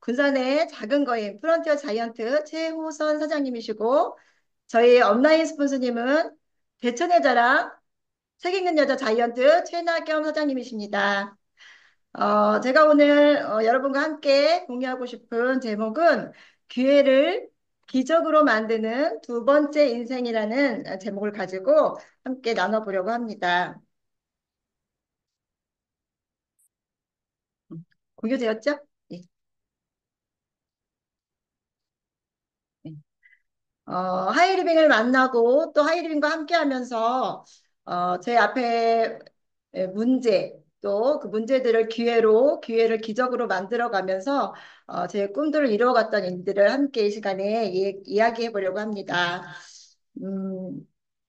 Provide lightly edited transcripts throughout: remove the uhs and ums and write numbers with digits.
군산의 작은 거인 프론티어 자이언트 최호선 사장님이시고 저희 업라인 스폰서님은 대천의 자랑 책 읽는 여자 자이언트 최나경 사장님이십니다. 제가 오늘 여러분과 함께 공유하고 싶은 제목은 기회를 기적으로 만드는 두 번째 인생이라는 제목을 가지고 함께 나눠보려고 합니다. 공유되었죠? 예. 예. 하이리빙을 만나고 또 하이리빙과 함께 하면서 제 앞에 문제 또 그 문제들을 기회를 기적으로 만들어 가면서 제 꿈들을 이루어갔던 일들을 함께 이 시간에 이야기해 보려고 합니다. 음,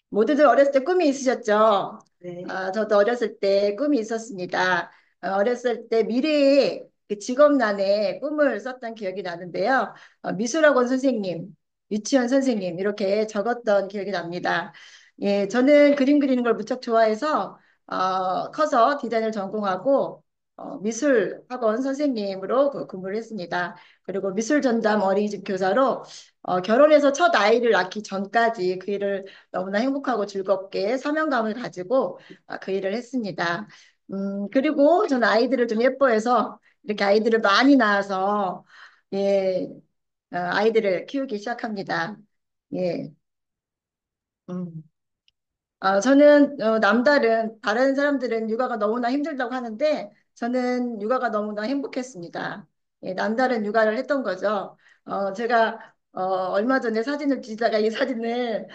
모두들 어렸을 때 꿈이 있으셨죠? 네. 저도 어렸을 때 꿈이 있었습니다. 어렸을 때 미래의 그 직업란에 꿈을 썼던 기억이 나는데요. 미술학원 선생님, 유치원 선생님 이렇게 적었던 기억이 납니다. 예, 저는 그림 그리는 걸 무척 좋아해서 커서 디자인을 전공하고 미술학원 선생님으로 그 근무를 했습니다. 그리고 미술전담 어린이집 교사로 결혼해서 첫 아이를 낳기 전까지 그 일을 너무나 행복하고 즐겁게 사명감을 가지고 그 일을 했습니다. 그리고 저는 아이들을 좀 예뻐해서 이렇게 아이들을 많이 낳아서 예, 아이들을 키우기 시작합니다. 예. 음. 저는 남다른 다른 사람들은 육아가 너무나 힘들다고 하는데 저는 육아가 너무나 행복했습니다. 예, 남다른 육아를 했던 거죠. 제가 얼마 전에 사진을 뒤지다가 이 사진을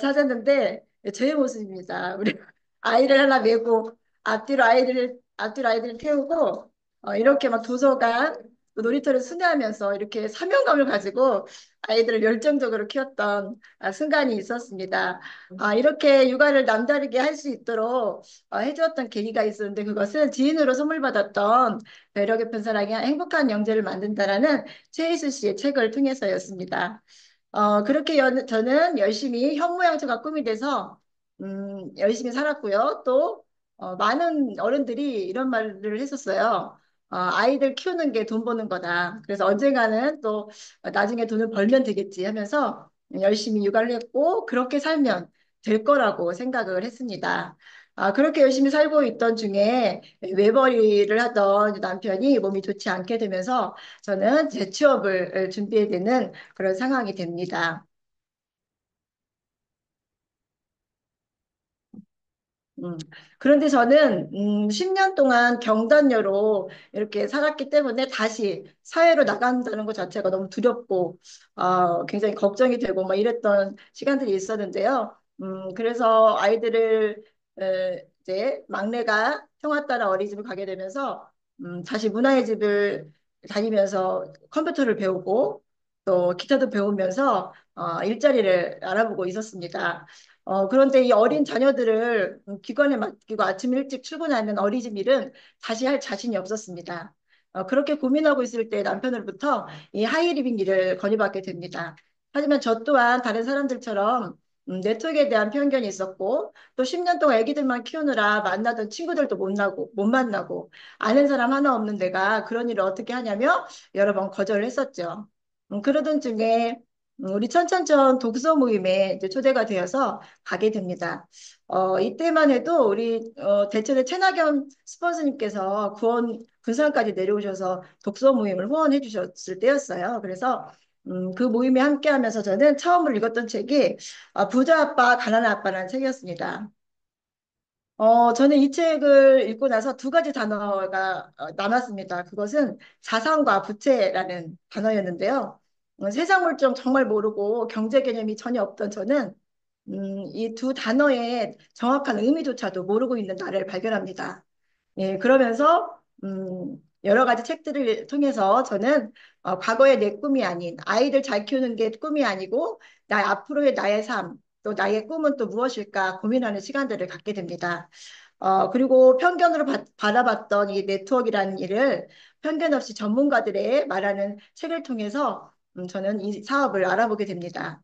찾았는데 제 모습입니다. 우리 아이를 하나 메고 앞뒤로 아이들을 태우고 이렇게 막 도서관 또 놀이터를 순회하면서 이렇게 사명감을 가지고 아이들을 열정적으로 키웠던 순간이 있었습니다. 이렇게 육아를 남다르게 할 수 있도록 해주었던 계기가 있었는데 그것은 지인으로 선물 받았던 배려 깊은 사랑이 행복한 영재를 만든다라는 최희수 씨의 책을 통해서였습니다. 그렇게 저는 열심히 현모양처가 꿈이 돼서 열심히 살았고요. 또 많은 어른들이 이런 말을 했었어요. 아이들 키우는 게 돈 버는 거다. 그래서 언젠가는 또 나중에 돈을 벌면 되겠지 하면서 열심히 육아를 했고 그렇게 살면 될 거라고 생각을 했습니다. 그렇게 열심히 살고 있던 중에 외벌이를 하던 남편이 몸이 좋지 않게 되면서 저는 재취업을 준비해야 되는 그런 상황이 됩니다. 음, 그런데 저는 10년 동안 경단녀로 이렇게 살았기 때문에 다시 사회로 나간다는 것 자체가 너무 두렵고 굉장히 걱정이 되고 막 이랬던 시간들이 있었는데요. 그래서 아이들을 이제 막내가 형아 따라 어린이집을 가게 되면서 다시 문화의 집을 다니면서 컴퓨터를 배우고 또 기타도 배우면서 일자리를 알아보고 있었습니다. 그런데 이 어린 자녀들을 기관에 맡기고 아침 일찍 출근하는 어린이집 일은 다시 할 자신이 없었습니다. 그렇게 고민하고 있을 때 남편으로부터 이 하이리빙 일을 건의받게 됩니다. 하지만 저 또한 다른 사람들처럼 네트워크에 대한 편견이 있었고 또 10년 동안 아기들만 키우느라 만나던 친구들도 못 만나고 아는 사람 하나 없는 내가 그런 일을 어떻게 하냐며 여러 번 거절을 했었죠. 그러던 중에 우리 천천천 독서 모임에 이제 초대가 되어서 가게 됩니다. 이때만 해도 우리 대천의 최나겸 스폰서님께서 군산까지 내려오셔서 독서 모임을 후원해 주셨을 때였어요. 그래서 그 모임에 함께하면서 저는 처음으로 읽었던 책이 부자 아빠, 가난한 아빠라는 책이었습니다. 저는 이 책을 읽고 나서 두 가지 단어가 남았습니다. 그것은 자산과 부채라는 단어였는데요. 세상 물정 정말 모르고 경제 개념이 전혀 없던 저는 이 두 단어의 정확한 의미조차도 모르고 있는 나를 발견합니다. 예, 그러면서 여러 가지 책들을 통해서 저는 과거의 내 꿈이 아닌 아이들 잘 키우는 게 꿈이 아니고 나 앞으로의 나의 삶, 또 나의 꿈은 또 무엇일까 고민하는 시간들을 갖게 됩니다. 그리고 편견으로 바라봤던 이 네트워크라는 일을 편견 없이 전문가들의 말하는 책을 통해서 저는 이 사업을 알아보게 됩니다.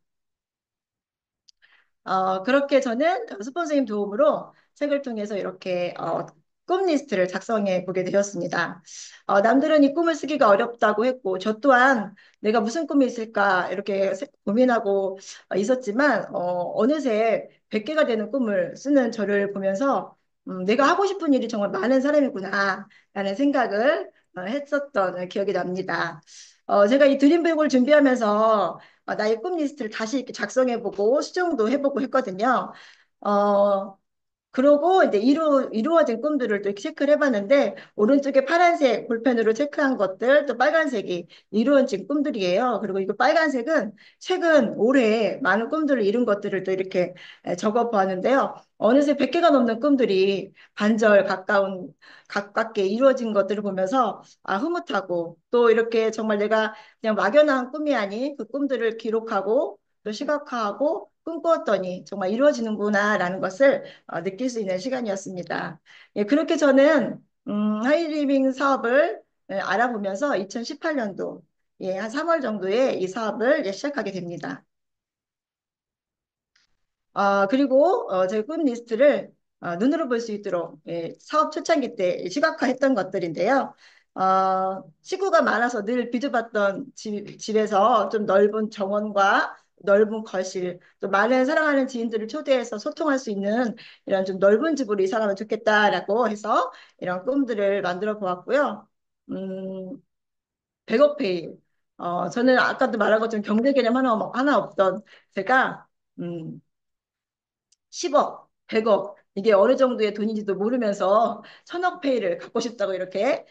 그렇게 저는 스폰서님 도움으로 책을 통해서 이렇게 꿈 리스트를 작성해 보게 되었습니다. 남들은 이 꿈을 쓰기가 어렵다고 했고, 저 또한 내가 무슨 꿈이 있을까 이렇게 고민하고 있었지만, 어느새 100개가 되는 꿈을 쓰는 저를 보면서, 내가 하고 싶은 일이 정말 많은 사람이구나, 라는 생각을 했었던 기억이 납니다. 제가 이 드림백을 준비하면서 나의 꿈 리스트를 다시 이렇게 작성해보고 수정도 해보고 했거든요. 어, 그러고 이제 이루어진 꿈들을 또 이렇게 체크를 해봤는데 오른쪽에 파란색 볼펜으로 체크한 것들 또 빨간색이 이루어진 꿈들이에요. 그리고 이거 빨간색은 최근 올해 많은 꿈들을 이룬 것들을 또 이렇게 적어 보았는데요. 어느새 100개가 넘는 꿈들이 반절 가깝게 이루어진 것들을 보면서 흐뭇하고 또 이렇게 정말 내가 그냥 막연한 꿈이 아닌 그 꿈들을 기록하고 또 시각화하고 꿈꾸었더니 정말 이루어지는구나라는 것을 느낄 수 있는 시간이었습니다. 예, 그렇게 저는 하이리빙 사업을 알아보면서 2018년도 한 3월 정도에 이 사업을 시작하게 됩니다. 그리고 제 꿈 리스트를 눈으로 볼 수 있도록 사업 초창기 때 시각화했던 것들인데요. 식구가 많아서 늘 비좁았던 집에서 좀 넓은 정원과 넓은 거실, 또 많은 사랑하는 지인들을 초대해서 소통할 수 있는 이런 좀 넓은 집으로 이사가면 좋겠다라고 해서 이런 꿈들을 만들어 보았고요. 음, 100억 페이. 저는 아까도 말한 것처럼 경제 개념 하나 없던 제가 음, 10억, 100억, 이게 어느 정도의 돈인지도 모르면서 천억 페이를 갖고 싶다고 이렇게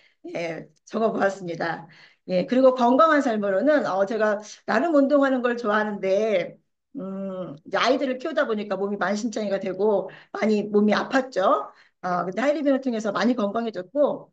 적어 보았습니다. 예, 그리고 건강한 삶으로는 제가 나름 운동하는 걸 좋아하는데 이제 아이들을 키우다 보니까 몸이 만신창이가 되고 많이 몸이 아팠죠. 근데 하이리빙을 통해서 많이 건강해졌고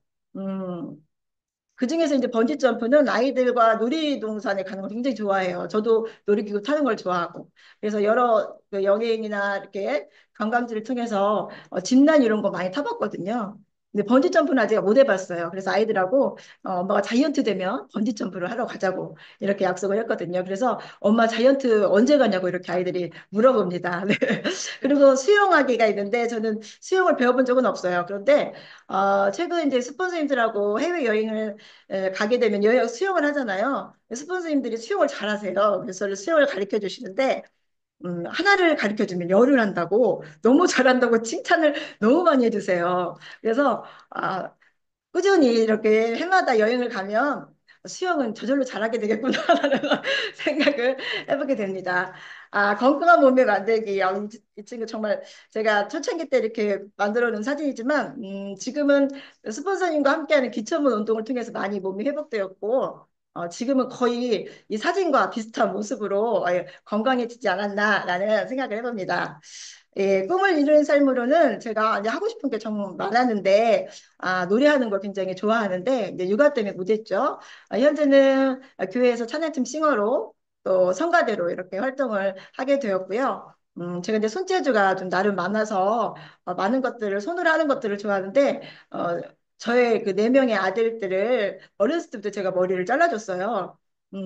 그중에서 이제 번지 점프는 아이들과 놀이동산에 가는 걸 굉장히 좋아해요. 저도 놀이기구 타는 걸 좋아하고. 그래서 여러 그 여행이나 이렇게 관광지를 통해서 짚라인 이런 거 많이 타봤거든요. 근데 번지 점프는 아직 못 해봤어요. 그래서 아이들하고 엄마가 자이언트 되면 번지 점프를 하러 가자고 이렇게 약속을 했거든요. 그래서 엄마 자이언트 언제 가냐고 이렇게 아이들이 물어봅니다. 네. 그리고 수영하기가 있는데 저는 수영을 배워본 적은 없어요. 그런데 최근 이제 스폰서님들하고 해외 여행을 가게 되면 수영을 하잖아요. 스폰서님들이 수영을 잘하세요. 그래서 저를 수영을 가르쳐 주시는데 하나를 가르쳐 주면 열을 한다고 너무 잘한다고 칭찬을 너무 많이 해주세요. 그래서 꾸준히 이렇게 해마다 여행을 가면 수영은 저절로 잘하게 되겠구나라는 생각을 해보게 됩니다. 건강한 몸매 만들기. 이 친구 정말 제가 초창기 때 이렇게 만들어 놓은 사진이지만, 지금은 스폰서님과 함께하는 기초문 운동을 통해서 많이 몸이 회복되었고, 지금은 거의 이 사진과 비슷한 모습으로 건강해지지 않았나라는 생각을 해봅니다. 예, 꿈을 이루는 삶으로는 제가 이제 하고 싶은 게 정말 많았는데, 노래하는 걸 굉장히 좋아하는데, 이제 육아 때문에 못했죠. 현재는 교회에서 찬양팀 싱어로 또 성가대로 이렇게 활동을 하게 되었고요. 제가 이제 손재주가 좀 나름 많아서 많은 것들을 손으로 하는 것들을 좋아하는데, 어, 저의 그 네 명의 아들들을 어렸을 때부터 제가 머리를 잘라줬어요.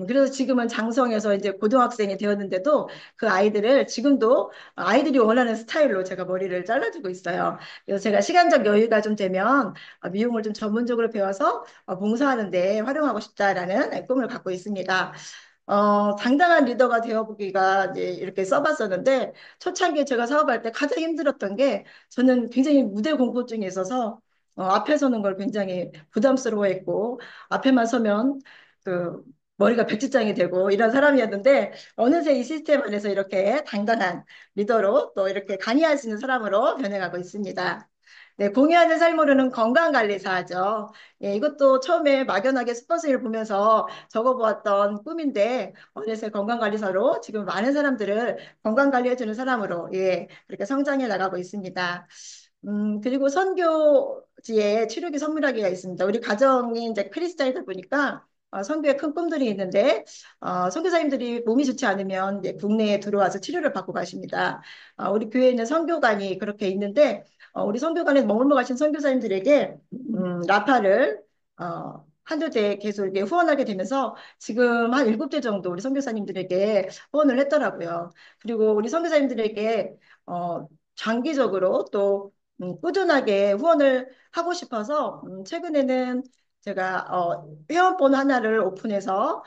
그래서 지금은 장성에서 이제 고등학생이 되었는데도 그 아이들을 지금도 아이들이 원하는 스타일로 제가 머리를 잘라주고 있어요. 그래서 제가 시간적 여유가 좀 되면 미용을 좀 전문적으로 배워서 봉사하는 데 활용하고 싶다라는 꿈을 갖고 있습니다. 당당한 리더가 되어보기가 이제 이렇게 써봤었는데 초창기에 제가 사업할 때 가장 힘들었던 게 저는 굉장히 무대 공포증이 있어서 앞에 서는 걸 굉장히 부담스러워했고 앞에만 서면 그 머리가 백지장이 되고 이런 사람이었는데 어느새 이 시스템 안에서 이렇게 당당한 리더로 또 이렇게 관여할 수 있는 사람으로 변해가고 있습니다. 네, 공유하는 삶으로는 건강관리사죠. 예, 이것도 처음에 막연하게 스폰서를 보면서 적어보았던 꿈인데 어느새 건강관리사로 지금 많은 사람들을 건강관리해주는 사람으로 그렇게 성장해 나가고 있습니다. 그리고 선교지에 치료기 선물하기가 있습니다. 우리 가정이 이제 크리스찬이다 보니까 선교에 큰 꿈들이 있는데 선교사님들이 몸이 좋지 않으면 이제 국내에 들어와서 치료를 받고 가십니다. 우리 교회에 있는 선교관이 그렇게 있는데 우리 선교관에 머물러 가신 선교사님들에게 라파를 한두 대 계속 이렇게 후원하게 되면서 지금 한 7대 정도 우리 선교사님들에게 후원을 했더라고요. 그리고 우리 선교사님들에게 장기적으로 또 꾸준하게 후원을 하고 싶어서 최근에는 제가 회원번 하나를 오픈해서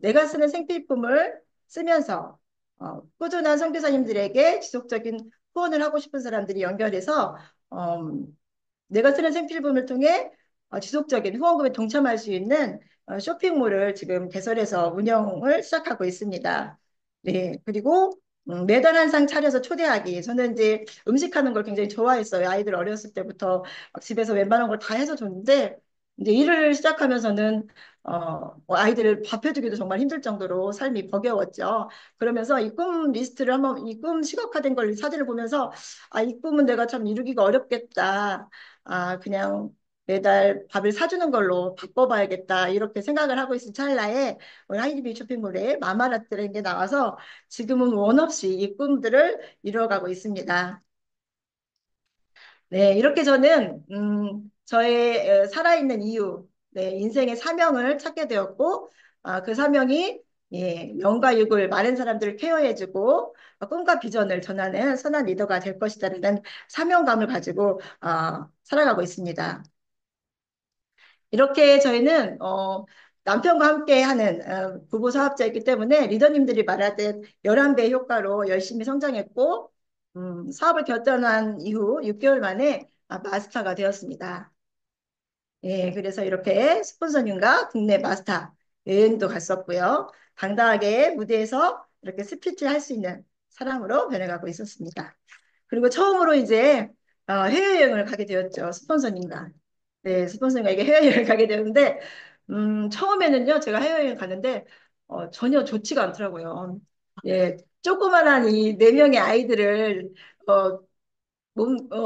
내가 쓰는 생필품을 쓰면서 꾸준한 선교사님들에게 지속적인 후원을 하고 싶은 사람들이 연결해서 내가 쓰는 생필품을 통해 지속적인 후원금에 동참할 수 있는 쇼핑몰을 지금 개설해서 운영을 시작하고 있습니다. 네, 그리고 매달 한 상 차려서 초대하기. 저는 이제 음식하는 걸 굉장히 좋아했어요. 아이들 어렸을 때부터 막 집에서 웬만한 걸 다 해서 줬는데 이제 일을 시작하면서는 뭐 아이들을 밥 해주기도 정말 힘들 정도로 삶이 버거웠죠. 그러면서 이 꿈 리스트를 한번 이 꿈 시각화된 걸 사진을 보면서 이 꿈은 내가 참 이루기가 어렵겠다. 그냥 매달 밥을 사주는 걸로 바꿔봐야겠다. 이렇게 생각을 하고 있을 찰나에 우리 하이리비 쇼핑몰에 마마라떼라는 게 나와서 지금은 원 없이 이 꿈들을 이루어가고 있습니다. 네, 이렇게 저는 저의 살아있는 이유, 네, 인생의 사명을 찾게 되었고, 그 사명이 예, 영과 육을 많은 사람들을 케어해주고 꿈과 비전을 전하는 선한 리더가 될 것이다라는 사명감을 가지고 살아가고 있습니다. 이렇게 저희는 남편과 함께 하는 부부 사업자이기 때문에 리더님들이 말하듯 11배 효과로 열심히 성장했고 사업을 결단한 이후 6개월 만에 마스터가 되었습니다. 예, 그래서 이렇게 스폰서님과 국내 마스터 여행도 갔었고요. 당당하게 무대에서 이렇게 스피치 할 수 있는 사람으로 변해가고 있었습니다. 그리고 처음으로 이제 해외여행을 가게 되었죠. 스폰서님과. 네, 스폰서님과 이게 해외여행을 가게 되었는데, 처음에는요, 제가 해외여행 갔는데, 전혀 좋지가 않더라고요. 예, 조그만한 이 네 명의 아이들을, 어,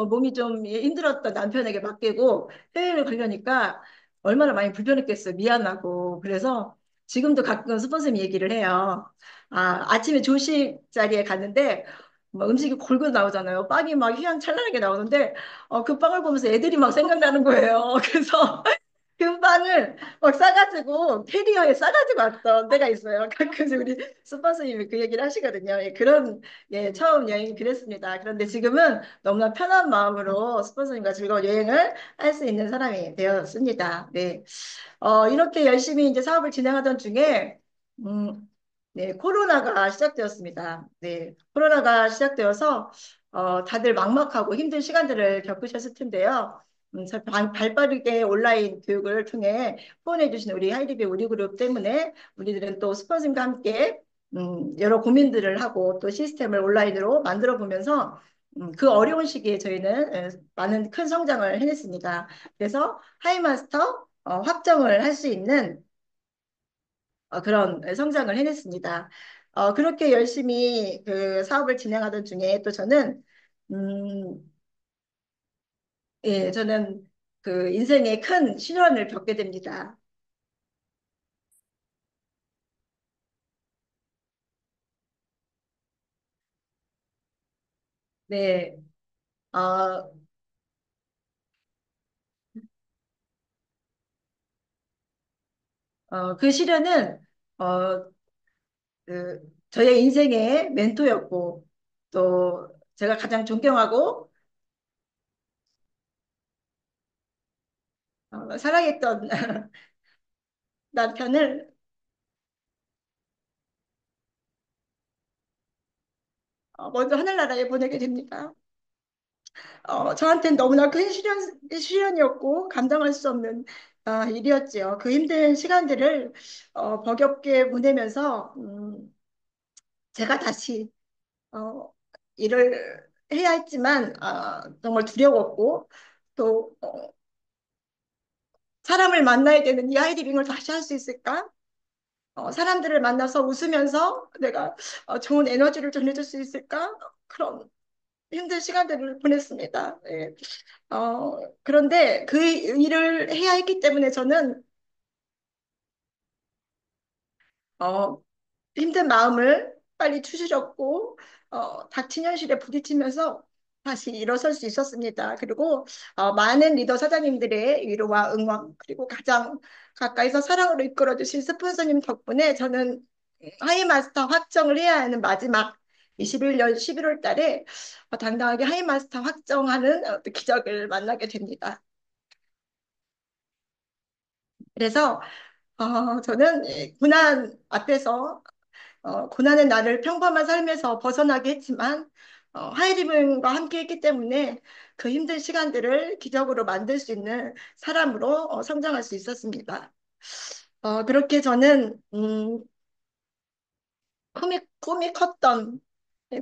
몸이 좀 힘들었던 남편에게 맡기고 해외를 가려니까 얼마나 많이 불편했겠어요. 미안하고. 그래서 지금도 가끔 스폰서님 얘기를 해요. 아침에 조식 자리에 갔는데 뭐 음식이 골고루 나오잖아요. 빵이 막 휘황찬란하게 나오는데 그 빵을 보면서 애들이 막 생각나는 거예요. 그래서 금방을 막 싸가지고 캐리어에 싸가지고 왔던 때가 있어요. 가끔씩 우리 스폰서님이 그 얘기를 하시거든요. 예, 그런 처음 여행이 그랬습니다. 그런데 지금은 너무나 편한 마음으로 스폰서님과 즐거운 여행을 할 수 있는 사람이 되었습니다. 네. 이렇게 열심히 이제 사업을 진행하던 중에 음, 네, 코로나가 시작되었습니다. 네, 코로나가 시작되어서 다들 막막하고 힘든 시간들을 겪으셨을 텐데요. 발빠르게 온라인 교육을 통해 후원해 주신 우리 하이리비 우리 그룹 때문에 우리들은 또 스폰서님과 함께 여러 고민들을 하고 또 시스템을 온라인으로 만들어 보면서 그 어려운 시기에 저희는 많은 큰 성장을 해냈습니다. 그래서 하이마스터 확정을 할 수 있는 그런 성장을 해냈습니다. 그렇게 열심히 그 사업을 진행하던 중에 또 저는 음, 저는 그 인생의 큰 시련을 겪게 됩니다. 네, 어, 그 시련은 어, 저의 인생의 멘토였고 또 제가 가장 존경하고 사랑했던 남편을 먼저 하늘나라에 보내게 됩니다. 저한테는 너무나 큰 시련이었고 감당할 수 없는 일이었지요. 그 힘든 시간들을 버겁게 보내면서 제가 다시 어, 일을 해야 했지만 정말 두려웠고 또 사람을 만나야 되는 이 아이디빙을 다시 할 수 있을까? 사람들을 만나서 웃으면서 내가 좋은 에너지를 전해줄 수 있을까? 그런 힘든 시간들을 보냈습니다. 예. 그런데 그 일을 해야 했기 때문에 저는 어, 힘든 마음을 빨리 추스렸고 닥친 현실에 부딪히면서 다시 일어설 수 있었습니다. 그리고 많은 리더 사장님들의 위로와 응원 그리고 가장 가까이서 사랑으로 이끌어 주신 스폰서님 덕분에 저는 하이마스터 확정을 해야 하는 마지막 21년 11월 달에 당당하게 하이마스터 확정하는 기적을 만나게 됩니다. 그래서 저는 고난 앞에서 고난의 나를 평범한 삶에서 벗어나게 했지만 하이리븐과 함께 했기 때문에 그 힘든 시간들을 기적으로 만들 수 있는 사람으로 성장할 수 있었습니다. 그렇게 저는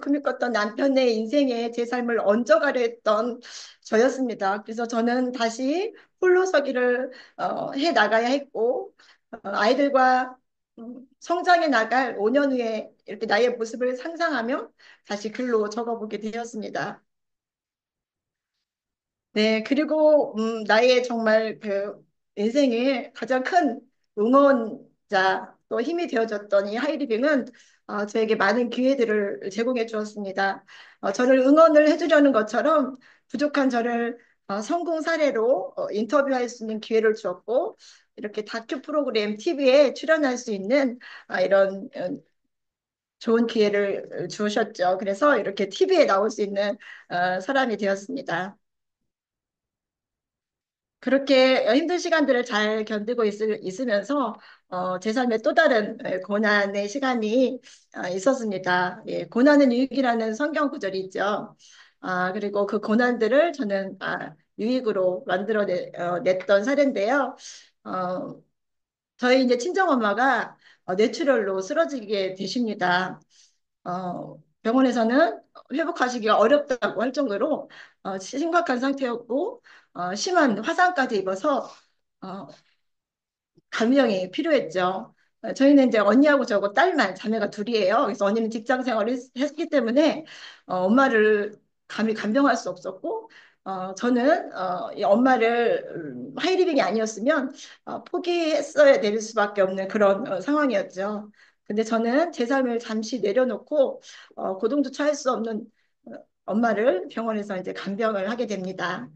꿈이 컸던 남편의 인생에 제 삶을 얹어가려 했던 저였습니다. 그래서 저는 다시 홀로서기를 해 나가야 했고, 아이들과 성장해 나갈 5년 후에 이렇게 나의 모습을 상상하며 다시 글로 적어보게 되었습니다. 네, 그리고 나의 정말 그 인생의 가장 큰 응원자 또 힘이 되어줬던 이 하이리빙은 저에게 많은 기회들을 제공해 주었습니다. 저를 응원을 해주려는 것처럼 부족한 저를 성공 사례로 인터뷰할 수 있는 기회를 주었고 이렇게 다큐 프로그램 TV에 출연할 수 있는 이런 좋은 기회를 주셨죠. 그래서 이렇게 TV에 나올 수 있는 사람이 되었습니다. 그렇게 힘든 시간들을 잘 견디고 있으면서 제 삶에 또 다른 고난의 시간이 있었습니다. 예, 고난은 유익이라는 성경 구절이 있죠. 그리고 그 고난들을 저는 유익으로 냈던 사례인데요. 어, 저희 이제 친정엄마가 뇌출혈로 쓰러지게 되십니다. 병원에서는 회복하시기가 어렵다고 할 정도로 심각한 상태였고 심한 화상까지 입어서 어, 감명이 필요했죠. 저희는 이제 언니하고 저하고 딸만 자매가 둘이에요. 그래서 언니는 직장 생활을 했기 때문에 엄마를 감히 간병할 수 없었고 저는 이 엄마를 하이리빙이 아니었으면 포기했어야 될 수밖에 없는 그런 상황이었죠. 근데 저는 제 삶을 잠시 내려놓고 고통조차 할 수 없는 어, 엄마를 병원에서 이제 간병을 하게 됩니다.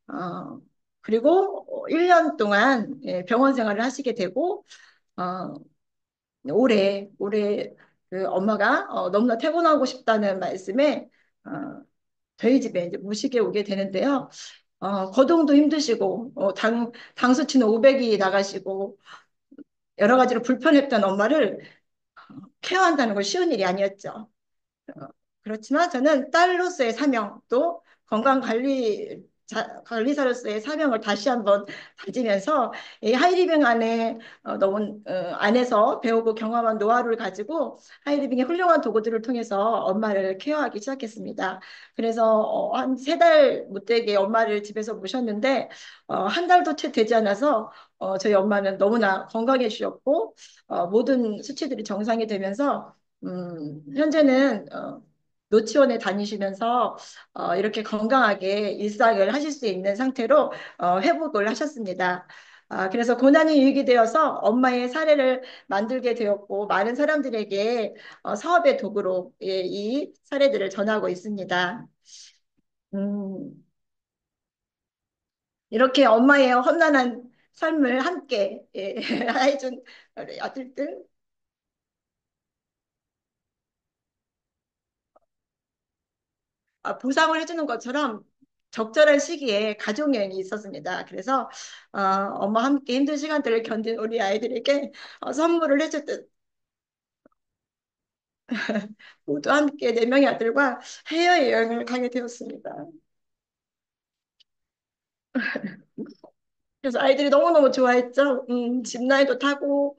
어, 그리고 1년 동안 병원 생활을 하시게 되고 어, 올해 그 엄마가 너무나 퇴원하고 싶다는 말씀에 어, 저희 집에 이제 모시게 오게 되는데요. 거동도 힘드시고 당 수치는 500이 나가시고 여러 가지로 불편했던 엄마를 케어한다는 건 쉬운 일이 아니었죠. 어, 그렇지만 저는 딸로서의 사명 또 관리사로서의 사명을 다시 한번 다지면서 이 하이리빙 안에서 배우고 경험한 노하우를 가지고 하이리빙의 훌륭한 도구들을 통해서 엄마를 케어하기 시작했습니다. 그래서 한 3달 못 되게 엄마를 집에서 모셨는데 한 달도 채 되지 않아서 저희 엄마는 너무나 건강해지셨고 모든 수치들이 정상이 되면서 현재는 노치원에 다니시면서 이렇게 건강하게 일상을 하실 수 있는 상태로 회복을 하셨습니다. 그래서 고난이 유익이 되어서 엄마의 사례를 만들게 되었고 많은 사람들에게 사업의 도구로 이 사례들을 전하고 있습니다. 음, 이렇게 엄마의 험난한 삶을 함께 해준 우리 아들들 보상을 해주는 것처럼 적절한 시기에 가족여행이 있었습니다. 그래서 엄마 함께 힘든 시간들을 견딘 우리 아이들에게 선물을 해줄 듯 모두 함께 4명의 아들과 해외여행을 가게 되었습니다. 그래서 아이들이 너무너무 좋아했죠. 짚라인도 타고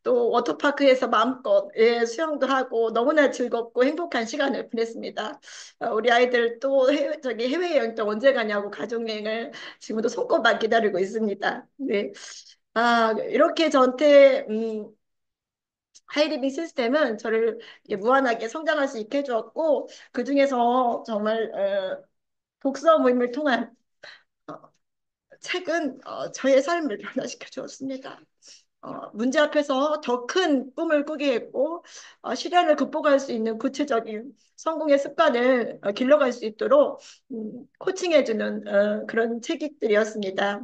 또 워터파크에서 마음껏 수영도 하고 너무나 즐겁고 행복한 시간을 보냈습니다. 우리 아이들 또 해외여행 또 언제 가냐고 가족여행을 지금도 손꼽아 기다리고 있습니다. 네. 이렇게 저한테 하이리빙 시스템은 저를 이렇게 무한하게 성장할 수 있게 해주었고 그중에서 정말 독서 모임을 통한 어, 책은 저의 삶을 변화시켜 주었습니다. 문제 앞에서 더 큰 꿈을 꾸게 했고 시련을 극복할 수 있는 구체적인 성공의 습관을 길러갈 수 있도록 코칭해주는 그런 책들이었습니다.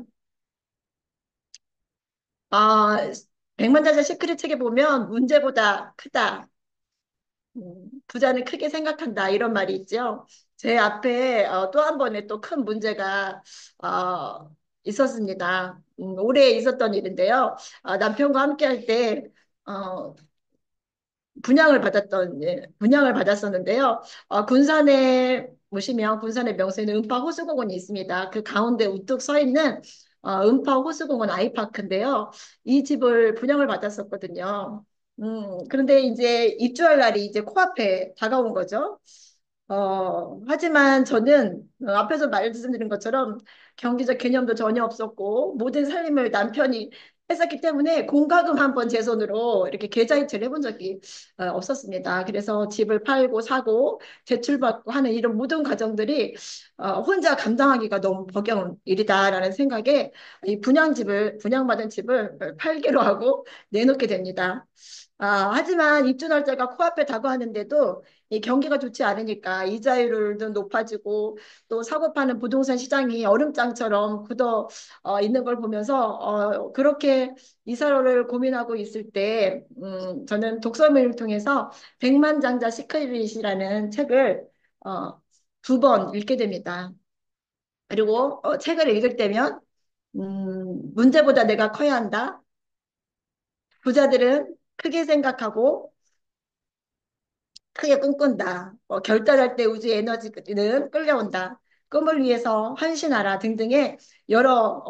아, 백만장자 시크릿 책에 보면 문제보다 크다. 부자는 크게 생각한다 이런 말이 있죠. 제 앞에 또 한 번의 또 큰 문제가 어, 있었습니다. 올해 있었던 일인데요. 남편과 함께 할 때 어, 분양을 받았었는데요. 군산에 보시면 군산의 명소에는 은파 호수공원이 있습니다. 그 가운데 우뚝 서 있는 은파 호수공원 아이파크인데요. 이 집을 분양을 받았었거든요. 그런데 이제 입주할 날이 이제 코앞에 다가온 거죠. 하지만 저는 앞에서 말씀드린 것처럼 경제적 개념도 전혀 없었고 모든 살림을 남편이 했었기 때문에 공과금 한 번 제 손으로 이렇게 계좌이체를 해본 적이 없었습니다. 그래서 집을 팔고 사고 대출받고 하는 이런 모든 과정들이 혼자 감당하기가 너무 버거운 일이다라는 생각에 이 분양받은 집을 팔기로 하고 내놓게 됩니다. 하지만 입주 날짜가 코앞에 다가왔는데도 이 경기가 좋지 않으니까 이자율도 높아지고 또 사고 파는 부동산 시장이 얼음장처럼 굳어 있는 걸 보면서 그렇게 이사를 고민하고 있을 때 저는 독서모임을 통해서 백만장자 시크릿이라는 책을 어, 두 번 읽게 됩니다. 그리고 책을 읽을 때면 문제보다 내가 커야 한다. 부자들은 크게 생각하고 크게 꿈꾼다. 결단할 때 우주의 에너지는 끌려온다. 꿈을 위해서 헌신하라 등등의 여러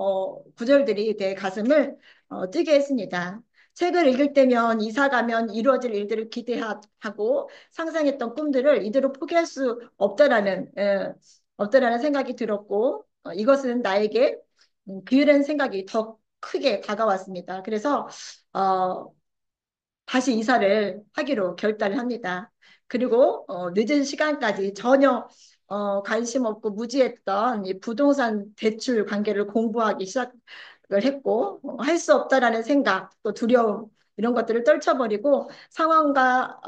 구절들이 내 가슴을 뛰게 했습니다. 책을 읽을 때면 이사 가면 이루어질 일들을 기대하고 상상했던 꿈들을 이대로 포기할 수 없다라는 생각이 들었고 이것은 나에게 그런 생각이 더 크게 다가왔습니다. 그래서 어, 다시 이사를 하기로 결단을 합니다. 그리고 늦은 시간까지 전혀 관심 없고 무지했던 이 부동산 대출 관계를 공부하기 시작을 했고 할 수 없다라는 생각 또 두려움 이런 것들을 떨쳐버리고 상황과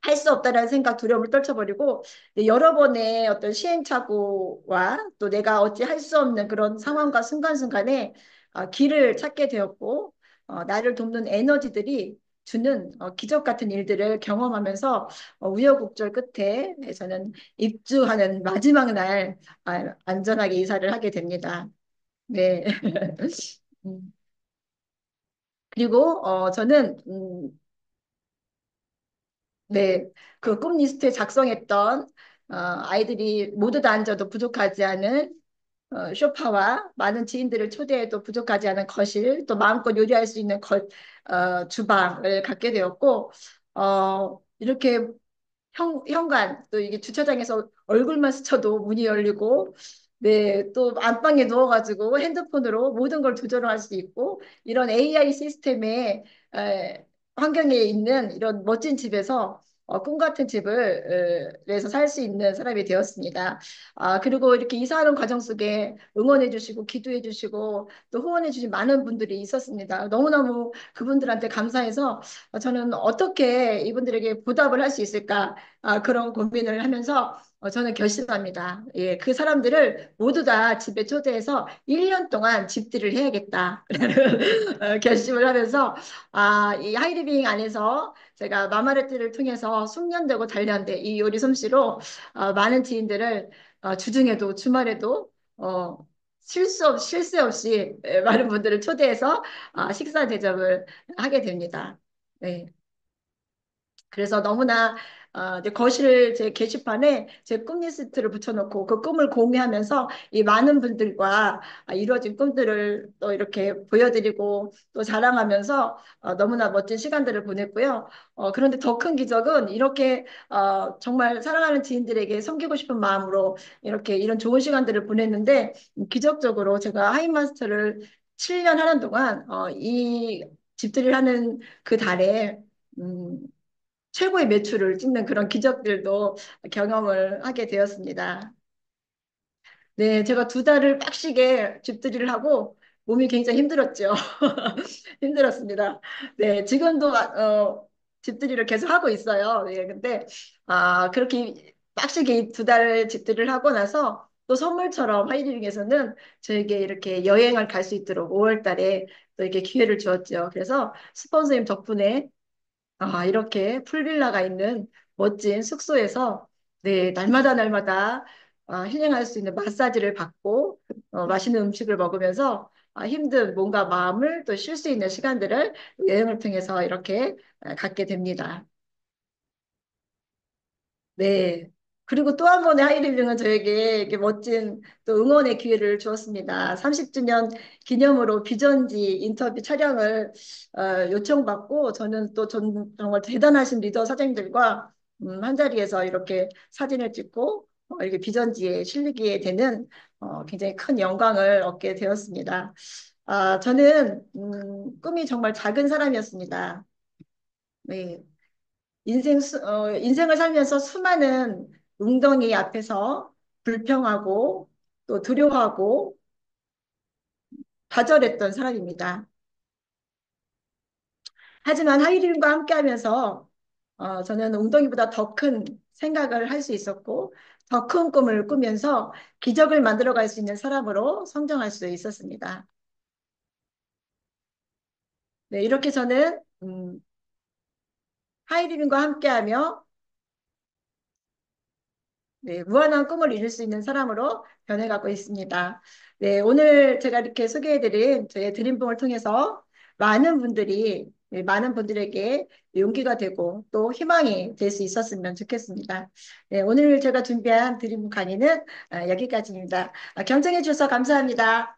할 수 없다라는 생각, 두려움을 떨쳐버리고 여러 번의 어떤 시행착오와 또 내가 어찌 할 수 없는 그런 상황과 순간순간에 길을 찾게 되었고 나를 돕는 에너지들이 주는 기적 같은 일들을 경험하면서 우여곡절 끝에 저는 입주하는 마지막 날 안전하게 이사를 하게 됩니다. 네. 음, 그리고 저는 네, 그 꿈 리스트에 작성했던 아이들이 모두 다 앉아도 부족하지 않은 소파와 많은 지인들을 초대해도 부족하지 않은 거실, 또 마음껏 요리할 수 있는 주방을 갖게 되었고, 이렇게 현관, 또 이게 주차장에서 얼굴만 스쳐도 문이 열리고, 네, 또 안방에 누워가지고 핸드폰으로 모든 걸 조절할 수 있고, 이런 AI 시스템의 환경에 있는 이런 멋진 집에서 꿈 같은 집을 내서 살 수 있는 사람이 되었습니다. 그리고 이렇게 이사하는 과정 속에 응원해 주시고 기도해 주시고 또 후원해 주신 많은 분들이 있었습니다. 너무너무 그분들한테 감사해서 저는 어떻게 이분들에게 보답을 할 수 있을까 그런 고민을 하면서 저는 결심합니다. 예, 그 사람들을 모두 다 집에 초대해서 1년 동안 집들이를 해야겠다. 결심을 하면서 이 하이리빙 안에서 제가 마마레트를 통해서 숙련되고 단련된 이 요리 솜씨로 많은 지인들을 주중에도 주말에도 쉴 새 없이 많은 분들을 초대해서 식사 대접을 하게 됩니다. 네. 그래서 너무나 이제 거실 제 게시판에 제 꿈 리스트를 붙여놓고 그 꿈을 공유하면서 이 많은 분들과 이루어진 꿈들을 또 이렇게 보여드리고 또 자랑하면서 너무나 멋진 시간들을 보냈고요. 그런데 더 큰 기적은 이렇게 정말 사랑하는 지인들에게 섬기고 싶은 마음으로 이렇게 이런 좋은 시간들을 보냈는데 기적적으로 제가 하이마스터를 7년 하는 동안 이 집들이를 하는 그 달에 음, 최고의 매출을 찍는 그런 기적들도 경험을 하게 되었습니다. 네, 제가 두 달을 빡시게 집들이를 하고 몸이 굉장히 힘들었죠. 힘들었습니다. 네, 지금도 집들이를 계속 하고 있어요. 예, 근데 그렇게 빡시게 두 달 집들이를 하고 나서 또 선물처럼 하이리빙에서는 저에게 이렇게 여행을 갈 수 있도록 5월 달에 또 이렇게 기회를 주었죠. 그래서 스폰서님 덕분에 이렇게 풀빌라가 있는 멋진 숙소에서 네, 날마다 힐링할 수 있는 마사지를 받고 맛있는 음식을 먹으면서 힘든 몸과 마음을 또 쉴 수 있는 시간들을 여행을 통해서 이렇게 갖게 됩니다. 네. 그리고 또 한 번의 하이리빙은 저에게 이렇게 멋진 또 응원의 기회를 주었습니다. 30주년 기념으로 비전지 인터뷰 촬영을 요청받고 저는 또 정말 대단하신 리더 사장님들과 한 자리에서 이렇게 사진을 찍고 이렇게 비전지에 실리게 되는 굉장히 큰 영광을 얻게 되었습니다. 저는 꿈이 정말 작은 사람이었습니다. 네. 인생을 살면서 수많은 웅덩이 앞에서 불평하고 또 두려워하고 좌절했던 사람입니다. 하지만 하이린과 함께 하면서 저는 웅덩이보다 더 큰 생각을 할 수 있었고 더 큰 꿈을 꾸면서 기적을 만들어 갈 수 있는 사람으로 성장할 수 있었습니다. 네, 이렇게 저는 하이리빈과 함께하며 네, 무한한 꿈을 이룰 수 있는 사람으로 변해가고 있습니다. 네, 오늘 제가 이렇게 소개해드린 저의 드림북을 통해서 많은 분들에게 용기가 되고 또 희망이 될 수 있었으면 좋겠습니다. 네, 오늘 제가 준비한 드림북 강의는 여기까지입니다. 경청해 주셔서 감사합니다.